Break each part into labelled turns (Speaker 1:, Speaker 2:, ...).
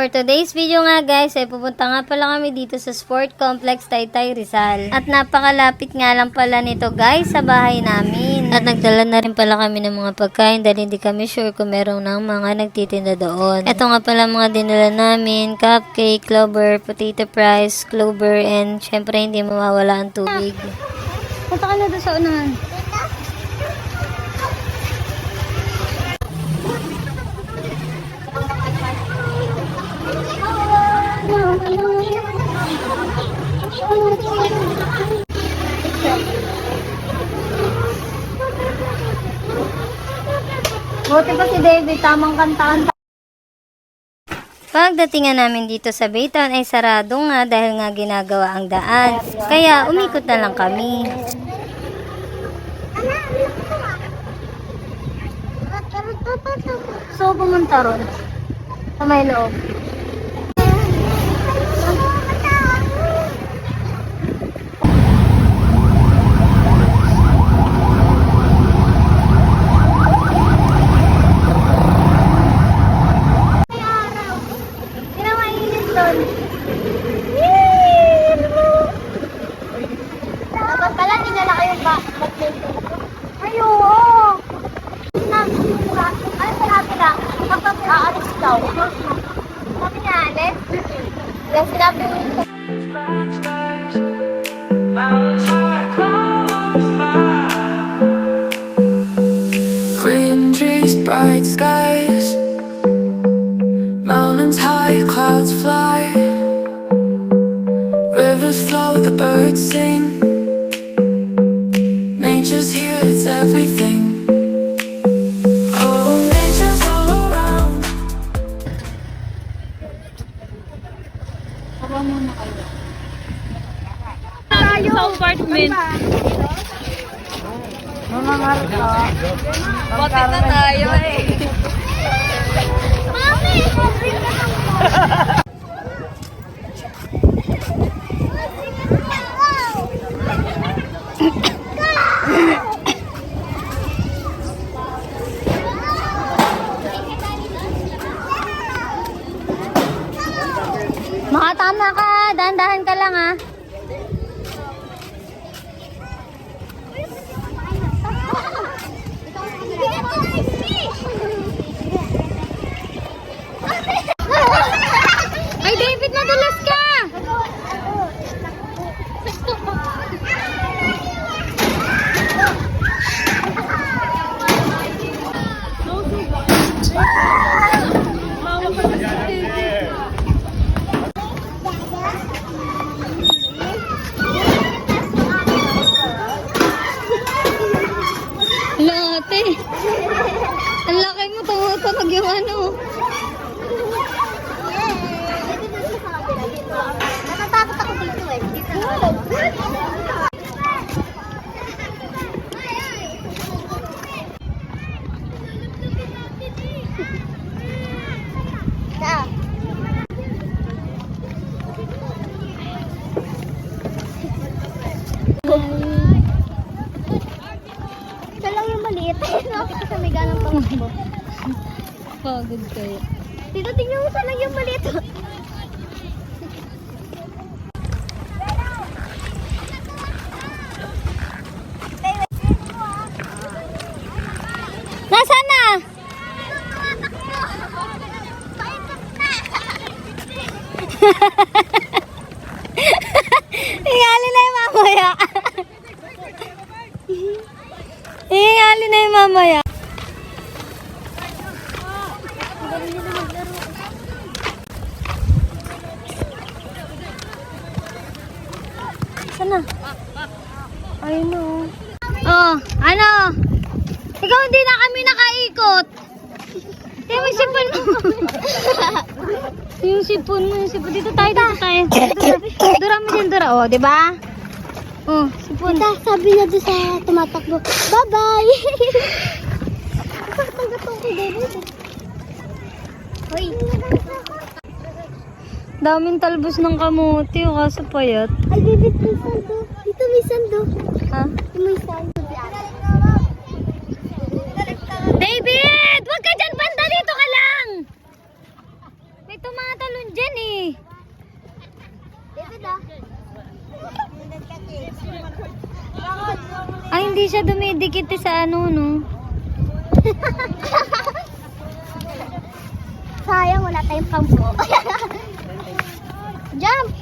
Speaker 1: for today's video nga guys, ay pupunta nga pala kami dito sa Sport Complex Taytay Rizal. At napakalapit nga lang pala nito guys sa bahay namin. At nagdala na rin pala kami ng mga pagkain dahil hindi kami sure kung merong ng mga nagtitinda doon. Ito nga pala mga dinala namin, cupcake, clover, potato fries, clover, and syempre hindi mawawala ang tubig. Punta ka na doon sa unahan. Buti pa si David, tamang kantaan. Pagdating namin dito sa Baytown ay sarado nga dahil nga ginagawa ang daan. Kaya umikot na lang kami. So pumunta ron sa may loob.
Speaker 2: Dapat pala tinala kayong badminton. Ayo! Ay, sinabi na, kapag aalis daw. Sabi niya, alis? Kaya sinabi mo ito.
Speaker 3: Green trees, bright skies, mountains high, clouds fly, rivers flow, the birds sing. Nature's here, it's everything. Oh, nature's all around.
Speaker 4: Tayo sa apartment. Bakit na tayo eh?
Speaker 1: Makatama ka, dahan-dahan ka lang ah. Ay, David, nadulas ka! Late. Ang laki mo, tumutulog yung ano.
Speaker 2: Natatakot ako dito eh. Ito lang yung maliit. Nakita sa may ganang pangatbo.
Speaker 1: Pagod kayo.
Speaker 2: Dito, tingnan mo lang yung maliit.
Speaker 1: Nasaan na? Iingali na yung mamaya. Iingali na yung mamaya. Sana? Ay no. Oh, ano? Ikaw hindi na kami nakaikot. Yung sipon mo. Yung sipon mo, yung sipon. Dito tayo, dito tayo. Dura mo dyan, dura. O, diba? Oh, sipon.
Speaker 2: Sabi na doon sa tumatakbo, bye-bye! Tanggap ko kay David. Hoy!
Speaker 1: Daming talbos ng kamuti, o kaso payat.
Speaker 2: Ay, David, may sando. Dito may sando.
Speaker 1: Ha?
Speaker 2: May sando.
Speaker 1: David! Huwag ka dyan, banda! Dito ka lang! May tumatalon dyan eh.
Speaker 2: David ah.
Speaker 1: Ay, hindi siya dumidikit eh sa ano, no?
Speaker 2: Sayang, wala tayong pampo. Jump!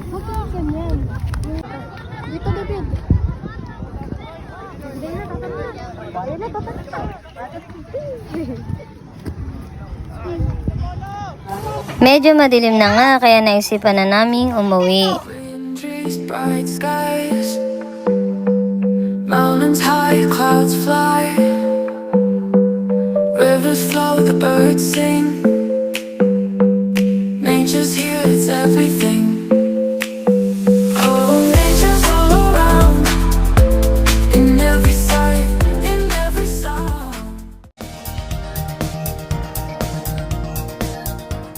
Speaker 2: Huwag kang ganyan. Dito, David. Dina, tatanong.
Speaker 1: Medyo madilim na nga, kaya naisipan na naming umuwi.
Speaker 3: Green trees, bright skies. Mountains high, clouds fly. Rivers flow, the birds sing.